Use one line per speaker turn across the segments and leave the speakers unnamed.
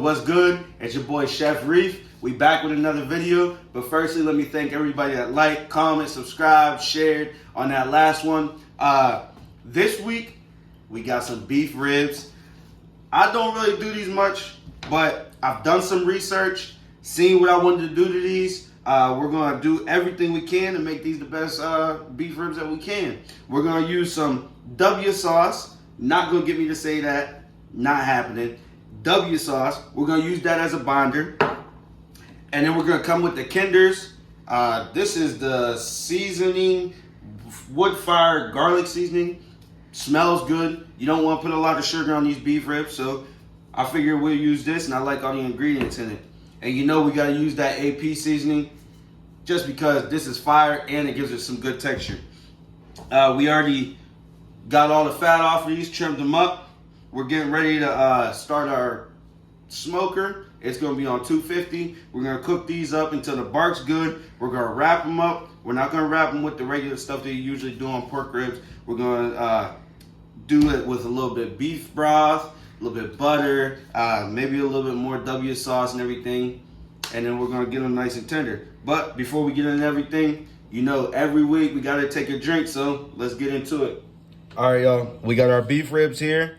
what's good? It's your boy Chef Reef. We back with another video. But firstly, let me thank everybody that liked, comment, subscribed, shared on that last one. This week, we got some beef ribs. I don't really do these much, but I've done some research, seen what I wanted to do to these. We're gonna do everything we can to make these the best beef ribs that we can. We're gonna use some W sauce. Not gonna get me to say that. Not happening. W sauce. We're gonna use that as a binder, and then we're gonna come with the Kinders. This is the seasoning, wood fire garlic seasoning. Smells good. You don't want to put a lot of sugar on these beef ribs, so I figure we'll use this, and I like all the ingredients in it. And you know we gotta use that AP seasoning just because this is fire and it gives it some good texture. We already got all the fat off of these, trimmed them up. We're getting ready to start our smoker. It's gonna be on 250. We're gonna cook these up until the bark's good. We're gonna wrap them up. We're not gonna wrap them with the regular stuff that you usually do on pork ribs. We're gonna do it with a little bit of beef broth, a little bit of butter, maybe a little bit more W sauce and everything. And then we're gonna get them nice and tender. But before we get into everything, you know, every week we gotta take a drink, so let's get into it. All right, y'all, we got our beef ribs here.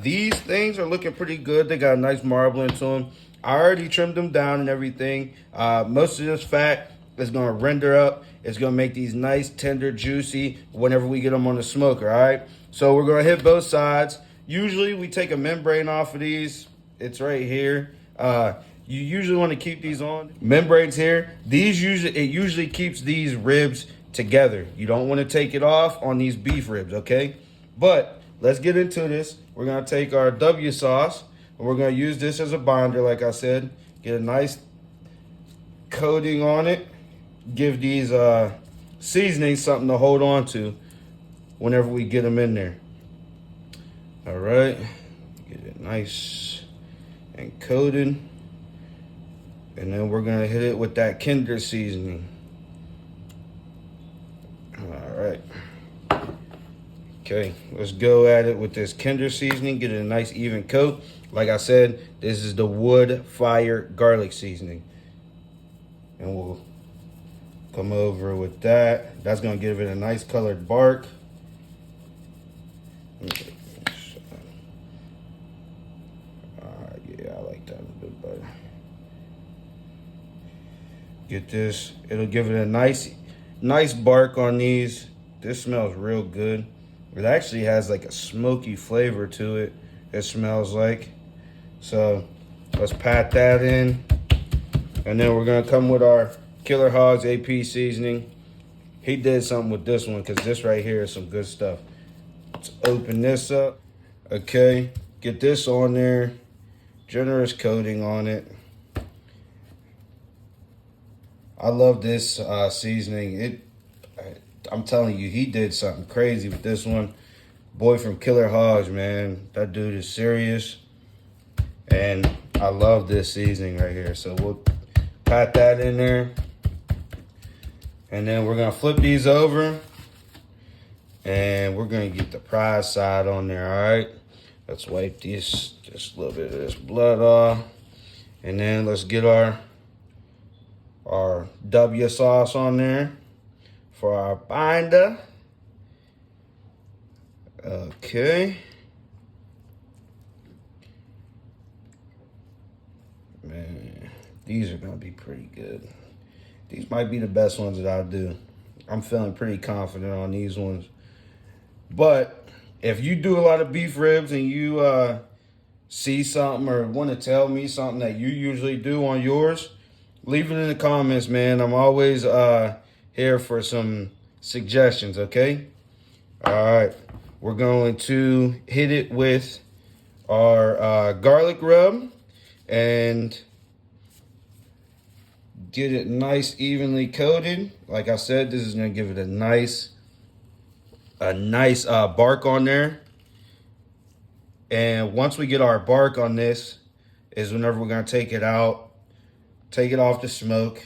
These things are looking pretty good. They got a nice marbling to them. I already trimmed them down and everything. Most of this fat is gonna render up. It's gonna make these nice, tender, juicy whenever we get them on the smoker, all right? So we're gonna hit both sides. Usually we take a membrane off of these. It's right here. You usually want to keep these on. Membranes here. It usually keeps these ribs together. You don't want to take it off on these beef ribs, okay? But let's get into this. We're gonna take our W sauce, and we're gonna use this as a binder, like I said. Get a nice coating on it. Give these seasonings something to hold on to whenever we get them in there. All right, get it nice and coated. And then we're gonna hit it with that Kinder seasoning. All right. Okay, let's go at it with this Kinder seasoning. Get it a nice even coat. Like I said, this is the wood fire garlic seasoning. And we'll come over with that. That's gonna give it a nice colored bark. Yeah, I like that a bit better. Get this, it'll give it a nice bark on these. This smells real good. It actually has like a smoky flavor to it, it smells like. So let's pat that in. And then we're gonna come with our Killer Hogs AP seasoning. He did something with this one because this right here is some good stuff. Let's open this up. Okay, get this on there. Generous coating on it. I love this seasoning. I'm telling you, he did something crazy with this one. Boy from Killer Hogs, man. That dude is serious. And I love this seasoning right here. So we'll pat that in there. And then we're gonna flip these over. And we're gonna get the prize side on there, all right? Let's wipe just a little bit of this blood off. And then let's get our W sauce on there for our binder. Okay. Man, these are gonna be pretty good. These might be the best ones that I'll do. I'm feeling pretty confident on these ones. But if you do a lot of beef ribs and you see something or want to tell me something that you usually do on yours, leave it in the comments, man. I'm always here for some suggestions, okay? All right, we're going to hit it with our garlic rub and get it nice evenly coated. Like I said, this is gonna give it a nice bark on there. And once we get our bark on this is whenever we're gonna take it out, take it off the smoke,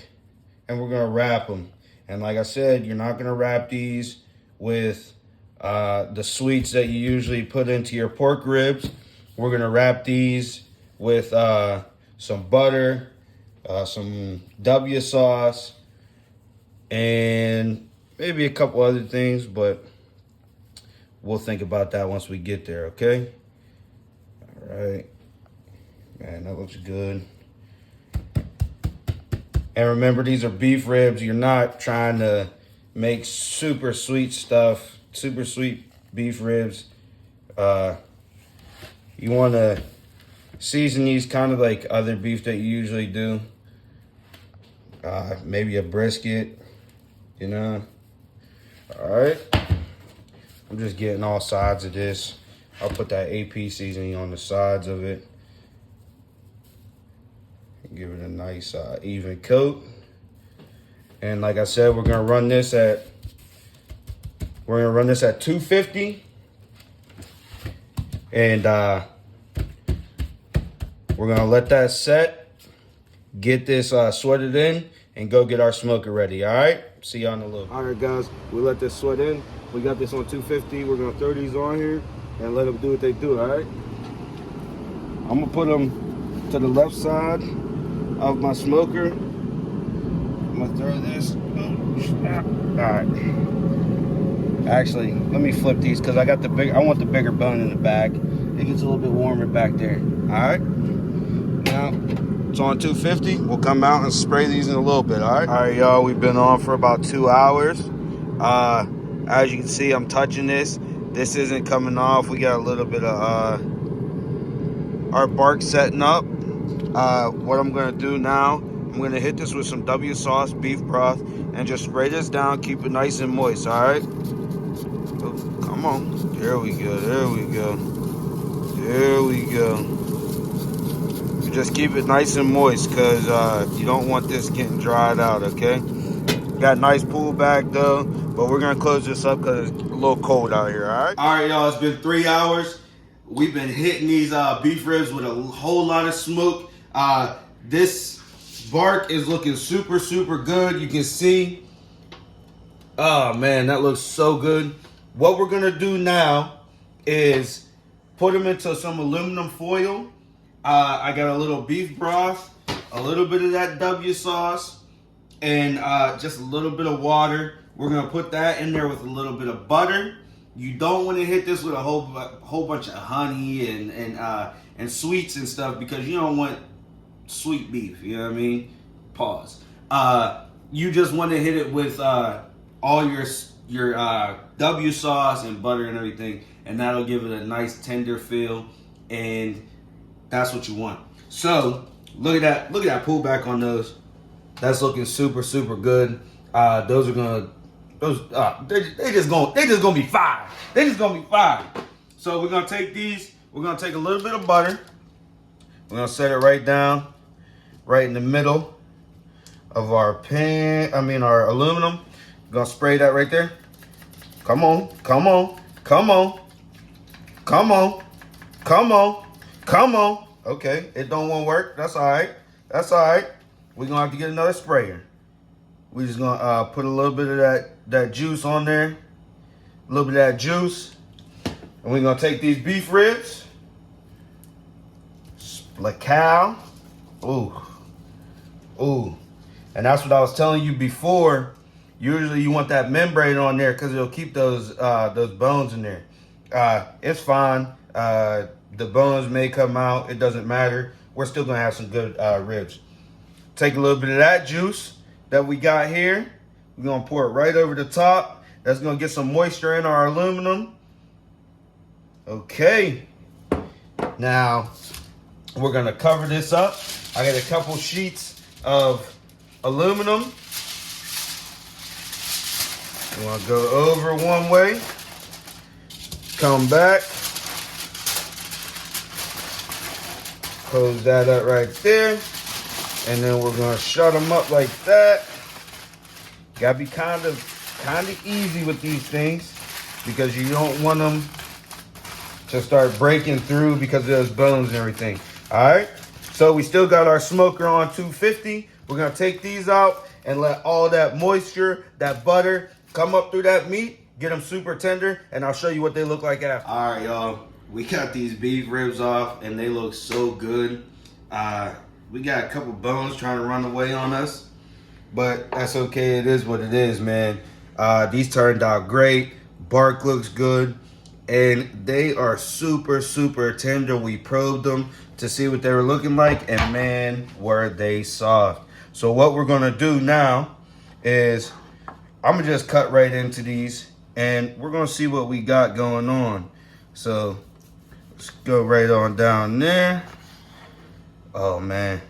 and we're gonna wrap them. And like I said, you're not gonna wrap these with the sweets that you usually put into your pork ribs. We're gonna wrap these with some butter, some W sauce, and maybe a couple other things, but we'll think about that once we get there, okay? All right. Man, that looks good. And remember, these are beef ribs. You're not trying to make super sweet stuff, super sweet beef ribs. You want to season these kind of like other beef that you usually do. Maybe a brisket, you know. All right. I'm just getting all sides of this. I'll put that AP seasoning on the sides of it. Give it a nice even coat. And like I said, we're gonna run this at 250. And we're gonna let that set, get this sweated in, and go get our smoker ready. All right, see y'all in a little. All right, guys, we let this sweat in. We got this on 250. We're gonna throw these on here and let them do what they do. All right, I'm gonna put them to the left side of my smoker. I'm gonna throw this. All right. Actually, let me flip these because I want the bigger bone in the back. It gets a little bit warmer back there. All right. Now it's on 250. We'll come out and spray these in a little bit. All right. All right, y'all. We've been on for about 2 hours. As you can see, I'm touching this. This isn't coming off. We got a little bit of our bark setting up. What I'm gonna do now, I'm gonna hit this with some W sauce beef broth and just spray this down, keep it nice and moist, all right? Oh, come on, there we go, there we go, there we go. Just keep it nice and moist because you don't want this getting dried out, okay? Got nice pull back though, but we're gonna close this up because it's a little cold out here, all right? All right, y'all, it's been 3 hours. We've been hitting these beef ribs with a whole lot of smoke. This bark is looking super, super good. You can see. Oh, man, that looks so good. What we're going to do now is put them into some aluminum foil. I got a little beef broth, a little bit of that W sauce, and just a little bit of water. We're going to put that in there with a little bit of butter. You don't want to hit this with a whole bunch of honey and sweets and stuff because you don't want sweet beef. You know what I mean? Pause. You just want to hit it with all your W sauce and butter and everything, and that'll give it a nice tender feel, and that's what you want. So look at that pullback on those. That's looking super, super good. Those are gonna. They just gonna be fire. They just gonna be fire. So we're gonna take these. We're gonna take a little bit of butter. We're gonna set it right down, right in the middle of our pan. Our aluminum. We're gonna spray that right there. Come on, come on, come on, come on, come on, come on. Okay, it don't want to work. That's all right. That's all right. We're gonna have to get another sprayer. We're just gonna put a little bit of that juice on there, a little bit of that juice, and we're gonna take these beef ribs, like cow, ooh, and that's what I was telling you before. Usually you want that membrane on there because it'll keep those bones in there. It's fine. The bones may come out. It doesn't matter. We're still gonna have some good ribs. Take a little bit of that juice that we got here. We're gonna pour it right over the top. That's gonna get some moisture in our aluminum. Okay. Now, we're gonna cover this up. I got a couple sheets of aluminum. You wanna go over one way, come back, close that up right there. And then we're gonna shut them up like that. Gotta be kind of easy with these things because you don't want them to start breaking through because of those bones and everything. All right. So we still got our smoker on 250. We're gonna take these out and let all that moisture, that butter, come up through that meat, get them super tender, and I'll show you what they look like after. All right, y'all. We got these beef ribs off, and they look so good. We got a couple bones trying to run away on us, but that's okay. It is what it is, man. These turned out great. Bark looks good, and they are super, super tender. We probed them to see what they were looking like, and man, were they soft. So what we're gonna do now is I'm gonna just cut right into these, and we're gonna see what we got going on. So let's go right on down there. Oh man,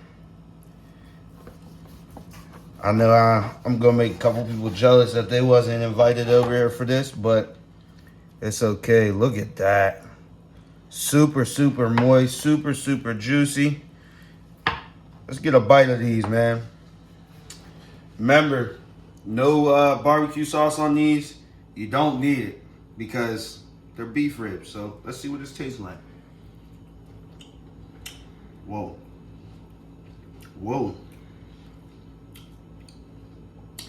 I know I'm gonna make a couple people jealous that they wasn't invited over here for this, but it's okay. Look at that. Super, super moist, super, super juicy. Let's get a bite of these, man. Remember, no barbecue sauce on these. You don't need it because they're beef ribs. So let's see what this tastes like. Whoa. Whoa.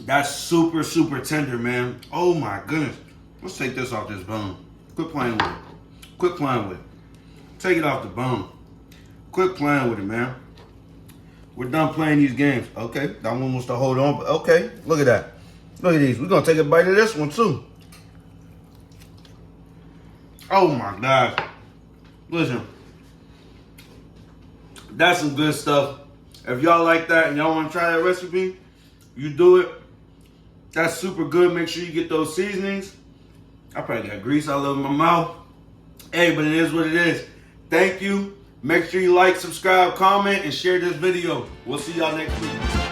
That's super, super tender, man. Oh my goodness. Let's take this off this bone. Quit playing with it. Quit playing with it. Take it off the bone. Quit playing with it, man. We're done playing these games. Okay, that one wants to hold on, but okay, look at that. Look at these. We're gonna take a bite of this one too. Oh my God. Listen, that's some good stuff. If y'all like that and y'all wanna try that recipe, you do it. That's super good. Make sure you get those seasonings. I probably got grease all over my mouth. Hey, but it is what it is. Thank you. Make sure you like, subscribe, comment, and share this video. We'll see y'all next week.